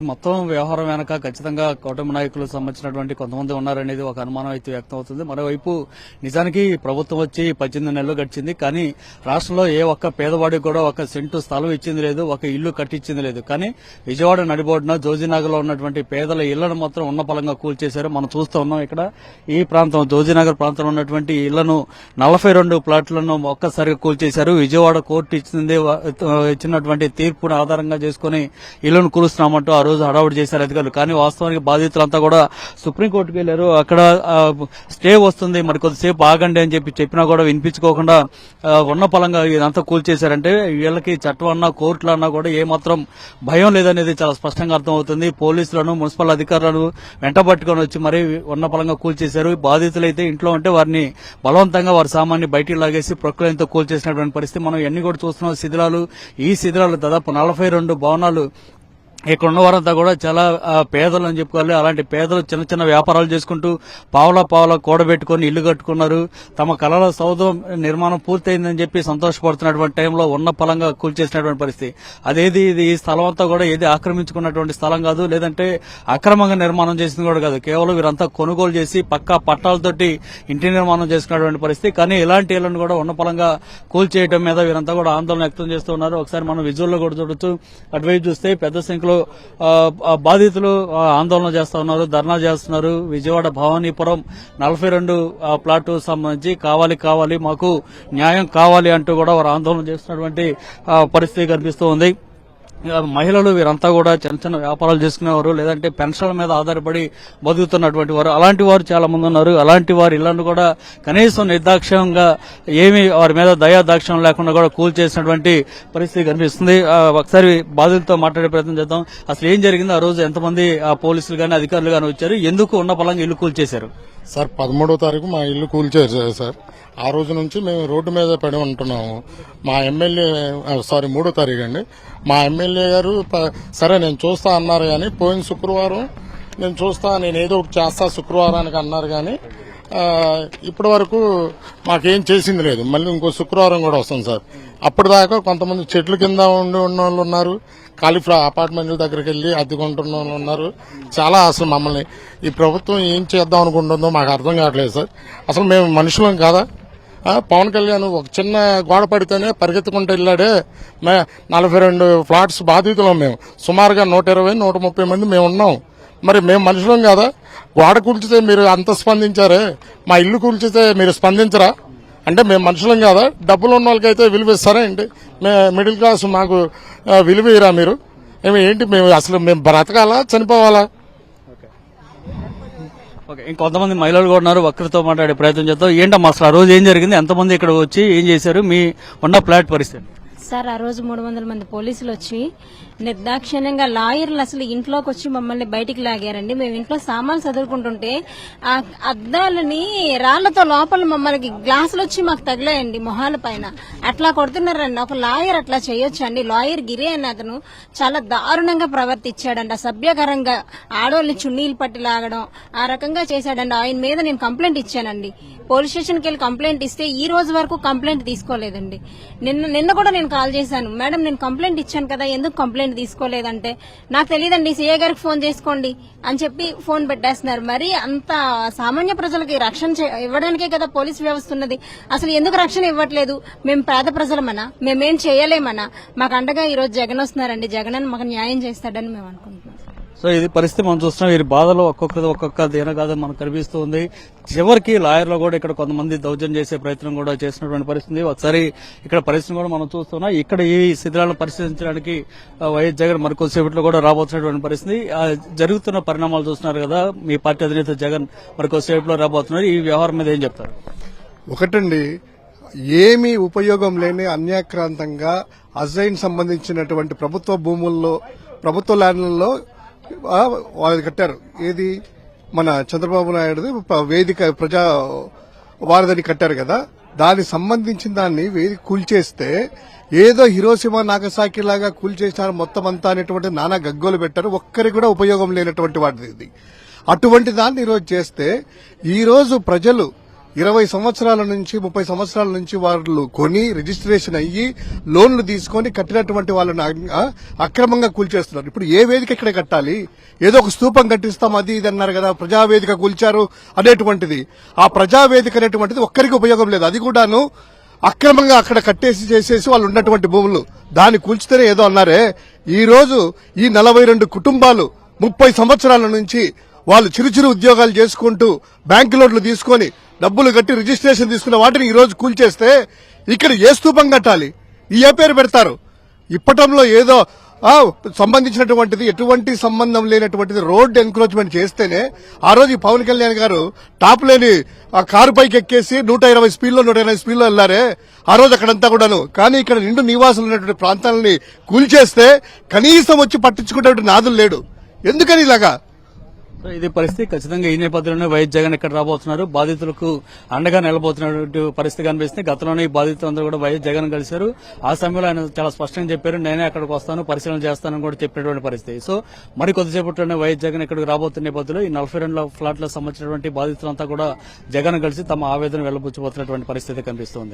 మొత్తం వ్యవహారం వెనక ఖచ్చితంగా కూటమి నాయకులకు సంబంధించినటువంటి కొంతమంది ఉన్నారనేది ఒక అనుమానం అయితే వ్యక్తం అవుతుంది. మరోవైపు నిజానికి ప్రభుత్వం వచ్చి 18 నెలలు గడిచింది, కానీ రాష్ట్రంలో ఏ ఒక్క పేదవాడికి కూడా ఒక సెంటు స్థలం ఇచ్చింది లేదు, ఒక ఇల్లు కట్టించింది లేదు. కానీ విజయవాడ నడిబోడ్డున జోజీనగర్ లో ఉన్నటువంటి పేదల ఇళ్లను మాత్రం ఉన్న పలంగా కూల్చేశారు. మనం చూస్తూ ఉన్నాం. ఇక్కడ ఈ ప్రాంతం జోజీనగర్ ప్రాంతంలో ఉన్నటువంటి ఇళ్లను 42 ప్లాట్లను ఒక్కసారిగా కూల్చేశారు. విజయవాడ కోర్టు ఇచ్చినటువంటి తీర్పును ఆధారంగా చేసుకుని ఇళ్లను కూలుస్తున్నామంటూ ఆ రోజు హడావుడి చేశారు అధికారులు. కానీ వాస్తవానికి బాధితులంతా కూడా సుప్రీంకోర్టుకు వెళ్లారు. అక్కడ స్టే వస్తుంది, మరి కొద్దిసేపు ఆగండి అని చెప్పినా కూడా వినిపించుకోకుండా ఉన్న పలంగా ఇదంతా కూల్చేశారంటే వీళ్ళకి చట్టం అన్నా కోర్టులు అన్నా కూడా ఏమాత్రం భయం లేదనేది చాలా స్పష్టంగా అర్థమవుతుంది. పోలీసులను మున్సిపల్ అధికారులను వెంటబట్టుకుని వచ్చి మరీ ఉన్న పలంగా కూల్చేశారు. బాధితులైతే ఇంట్లో ఉంటే వారిని బలవంతంగా వారి సామాన్ని బయటికి లాగేసి ప్రకృతితో కూల్చేసినటువంటి పరిస్థితి మనం ఎన్ని కూడా చూస్తున్నాం. ఈ శిథిలాలు దాదాపు 42 భవనాలు. ఇక్కడ ఉన్న వారంతా కూడా చాలా పేదలు అని చెప్పుకోవాలి. అలాంటి పేదలు చిన్న చిన్న వ్యాపారాలు చేసుకుంటూ పావలా కూడబెట్టుకుని ఇల్లు కట్టుకున్నారు. తమ కళల సౌధం నిర్మాణం పూర్తయిందని చెప్పి సంతోషపడుతున్నటువంటి టైంలో ఉన్న పలంగా కూల్చేసినటువంటి పరిస్థితి. అదేది ఇది ఈ స్థలం అంతా కూడా ఏది ఆక్రమించుకున్నటువంటి స్థలం కాదు, లేదంటే అక్రమంగా నిర్మాణం చేసింది కూడా కాదు. కేవలం వీరంతా కొనుగోలు చేసి పక్కా పట్టాలతోటి ఇంటి నిర్మాణం చేసుకున్నటువంటి పరిస్థితి. కానీ ఇలాంటి ఇళ్లను కూడా ఉన్న పలంగా కూల్చేయడం మీద వీరంతా కూడా ఆందోళన వ్యక్తం చేస్తున్నారు. ఒకసారి మనం విజువల్లో కూడా చూడొచ్చు. అటువైపు చూస్తే పెద్ద సంఖ్యలో బాధితులు ఆందోళన చేస్తా ఉన్నారు, ధర్నా చేస్తున్నారు. విజయవాడ భవానీపురం 42 ప్లాట్ సంబంధించి కావాలి మాకు న్యాయం కావాలి అంటూ కూడా వారు ఆందోళన చేస్తున్నటువంటి పరిస్థితి కనిపిస్తూ ఉంది. మహిళలు వీరంతా కూడా చిన్న చిన్న వ్యాపారాలు చేసుకునేవారు, లేదంటే పెన్షన్ల మీద ఆధారపడి బతుకుతున్నటువంటి వారు, అలాంటి వారు చాలా మంది ఉన్నారు. అలాంటి వారి ఇళ్లను కూడా కనీసం నిర్దాక్ష్యంగా ఏమీ వారి మీద దయాదాక్ష్యం లేకుండా కూడా కూల్చేసినటువంటి పరిస్థితి కనిపిస్తుంది. ఒకసారి బాధితులతో మాట్లాడే ప్రయత్నం చేద్దాం. అసలు ఏం జరిగింది ఆ రోజు? ఎంతమంది పోలీసులు గానీ అధికారులు గానీ వచ్చారు? ఎందుకు ఉన్న పలంగా ఇల్లు కూల్చేశారు? సార్ 13వ తారీఖు మా ఇల్లు కూల్చేశారు సార్. ఆ రోజు నుంచి మేము రోడ్డు మీద పడి ఉంటున్నాము. మా ఎమ్మెల్యే 3వ తారీఖు అండి. మా ఎమ్మెల్యే గారు సరే నేను చూస్తా అన్నారు, కానీ పోయిన శుక్రవారం నేను ఏదో ఒకటి చేస్తా శుక్రవారానికి అన్నారు, కానీ ఇప్పటి వరకు మాకేం చేసింది లేదు. మళ్ళీ ఇంకో శుక్రవారం కూడా వస్తుంది సార్. అప్పటిదాకా కొంతమంది చెట్ల కింద ఉన్న వాళ్ళు ఉన్నారు, కాలిఫ్లవర్ అపార్ట్మెంట్ల దగ్గరికి వెళ్లి అద్దెకుంటున్న వాళ్ళు ఉన్నారు. చాలా అసలు మమ్మల్ని ఈ ప్రభుత్వం ఏం చేద్దాం అనుకుంటుందో మాకు అర్థం కావట్లేదు సార్. అసలు మేము మనుషులం కాదా? పవన్ కళ్యాణ్ ఒక చిన్న గోడ పడితేనే పరిగెత్తుకుంటూ వెళ్ళాడే. 42 ఫ్లాట్స్ బాధితులం మేము. సుమారుగా 120-130 మంది మేము ఉన్నాం. మరి మేము మనుషులం కాదా? గోడ కూల్చితే మీరు అంత స్పందించారే, మా ఇల్లు కూల్చితే మీరు స్పందించరా? అంటే మేము మనుషులం కాదా? డబ్బులు ఉన్న వాళ్ళకైతే విలువ ఇస్తారా ఏంటి? మిడిల్ క్లాస్ మాకు విలువ ఇరా మీరు? ఏంటి మేము బ్రతకాలా చనిపోవాలా? ఇంకొంతమంది మహిళలు కూడా ఉన్నారు, ఒక్కరితో మాట్లాడే ప్రయత్నం చేద్దాం. ఏంటమ్మా అసలు ఆ రోజు ఏం జరిగింది? ఎంతమంది ఇక్కడ వచ్చి ఏం చేశారు? మీ ఉన్న ఫ్లాట్ పరిస్థితి సార్, ఆ రోజు 300 మంది పోలీసులు వచ్చి నిర్దాక్షిణ్యంగా లాయర్లు అసలు ఇంట్లోకి వచ్చి మమ్మల్ని బయటికి లాగారండి. మేము ఇంట్లో సామాన్లు చదువుకుంటుంటే ఆ అద్దాలని రాళ్లతో లోపల మమ్మల్ని గ్లాసులు వచ్చి మాకు తగిలాయండి మొహాల పైన. అట్లా కొడుతున్నారండి. ఒక లాయర్ అట్లా చేయొచ్చు అండి? లాయర్ గిరి అని అతను చాలా దారుణంగా ప్రవర్తించాడండి. అసభ్యకరంగా ఆడోళ్ళని చున్నీలు పట్టి లాగడం ఆ రకంగా చేశాడండి. ఆయన మీద నేను కంప్లైంట్ ఇచ్చానండి. పోలీస్ స్టేషన్కి వెళ్ళి కంప్లైంట్ ఇస్తే ఈ రోజు వరకు కంప్లైంట్ తీసుకోలేదండి. నిన్న కూడా నేను కాల్ చేశాను, మేడం నేను కంప్లైంట్ ఇచ్చాను కదా, ఎందుకు కంప్లైంట్ తీసుకోలేదంటే నాకు తెలియదండి, సీఏ గారికి ఫోన్ చేసుకోండి అని చెప్పి ఫోన్ పెట్టేస్తున్నారు. మరి అంత సామాన్య ప్రజలకి రక్షణ ఇవ్వడానికే కదా పోలీస్ వ్యవస్థ ఉన్నది. అసలు ఎందుకు రక్షణ ఇవ్వట్లేదు? మేము పేద ప్రజలమనా? మేమేం చేయలేమనా? మాకు అండగా ఈ రోజు జగన్ వస్తున్నారండి. జగన్ అని మాకు న్యాయం చేస్తాడని మేము అనుకుంటున్నాం. సో ఇది పరిస్థితి మనం చూస్తున్నాం. వీరి బాధలో ఒక్కొక్క దీనగాథ మనకు కనిపిస్తూ ఉంది. చివరికి లాయర్లు కూడా ఇక్కడ కొంతమంది దౌర్జన్యం చేసే ప్రయత్నం కూడా చేసినటువంటి పరిస్థితి. ఒకసారి ఇక్కడ పరిస్థితి కూడా మనం చూస్తున్నాం. ఇక్కడ ఈ శిథిలాలను పరిశీలించడానికి వైఎస్ జగన్ మరి కొద్దిసేపట్లో కూడా రాబోతున్నటువంటి పరిస్థితి. జరుగుతున్న పరిణామాలు చూస్తున్నారు కదా, మీ పార్టీ అధినేత జగన్ మరి కొద్దిసేపట్లో రాబోతున్నారు. ఈ వ్యవహారం మీద ఏం చెప్తారు? ఒకటండి, ఏమీ ఉపయోగం లేని అన్యాక్రాంతంగా అజైన్ సంబంధించినటువంటి ప్రభుత్వ భూముల్లో, ప్రభుత్వ ల్యాండ్లలో వాళ్ళు కట్టారు. ఏది మన చంద్రబాబు నాయుడుది వేదిక ప్రజా వారధిని కట్టారు కదా, దానికి సంబంధించిన దాన్ని వేదిక కూల్చేస్తే ఏదో హిరోషిమా నాగసాకి లాగా కూల్చేసినారు మొత్తం అంతా అనేటువంటి నానా గగ్గోలు పెట్టారు. ఒక్కరికి కూడా ఉపయోగం లేనటువంటి వాటిది ఇది. అటువంటి దాన్ని ఈరోజు చేస్తే ఈరోజు ప్రజలు 20 సంవత్సరాల నుంచి 30 సంవత్సరాల నుంచి వాళ్ళు కొని రిజిస్ట్రేషన్ అయ్యి లోన్లు తీసుకొని కట్టినటువంటి వాళ్ళని అక్రమంగా కూల్చేస్తున్నారు. ఇప్పుడు ఏ వేదిక ఇక్కడ కట్టాలి? ఏదో ఒక స్తూపం కట్టిస్తాం అది ఇది అన్నారు కదా, ప్రజావేదిక కూల్చారు అనేటువంటిది. ఆ ప్రజావేదిక అనేటువంటిది ఒక్కరికి ఉపయోగం లేదు. అది కూడాను అక్రమంగా అక్కడ కట్టేసి చేసేసి వాళ్ళు ఉన్నటువంటి భూములు దాన్ని కూల్చితేనే ఏదో అన్నారే. ఈ రోజు ఈ 42 కుటుంబాలు 30 సంవత్సరాల నుంచి వాళ్ళు చిరు ఉద్యోగాలు చేసుకుంటూ బ్యాంకు లోన్లు తీసుకొని డబ్బులు కట్టి రిజిస్ట్రేషన్ తీసుకున్న వాటిని ఈ రోజు కూల్చేస్తే ఇక్కడ ఏ స్తూపం కట్టాలి? ఏ పేరు పెడతారు? ఇప్పటంలో ఏదో సంబంధించినటువంటిది ఎటువంటి సంబంధం లేనటువంటిది రోడ్ ఎంక్రోచ్మెంట్ చేస్తేనే ఆ రోజు ఈ పవన్ కళ్యాణ్ గారు టాప్ లేని ఆ కారు పైకి ఎక్కేసి 120 స్పీడ్లో 180 స్పీడ్లో వెళ్లారే ఆ రోజు అక్కడంతా కూడాను. కానీ ఇక్కడ నిండు నివాసులు ఉన్నటువంటి ప్రాంతాలని కూల్చేస్తే కనీసం వచ్చి పట్టించుకునేటువంటి నాదులు లేడు. ఎందుకని ఇలాగా? సో ఇది పరిస్థితి. ఖచ్చితంగా ఈ నేపథ్యంలోనే వైఎస్ జగన్ ఇక్కడ రాబోతున్నారు. బాధితులకు అండగా నిలబోతున్నటువంటి పరిస్థితి కనిపిస్తుంది. గతంలోనే ఈ బాధితులందరూ కూడా వైఎస్ జగన్ కలిశారు. ఆ సమయంలో ఆయన చాలా స్పష్టంగా చెప్పారు, నేనే అక్కడికి వస్తాను, పరిశీలన చేస్తానని కూడా చెప్పినటువంటి పరిస్థితి. సో మరి కొద్దిసేపట్లోనే వైఎస్ జగన్ ఇక్కడికి రాబోతున్న నేపథ్యంలో ఈ 42 ఫ్లాట్లకు సంబంధించినటువంటి బాధితులంతా కూడా జగన్ కలిసి తమ ఆవేదన వెళ్లబుచ్చిపోతున్నటువంటి పరిస్థితి కనిపిస్తోంది.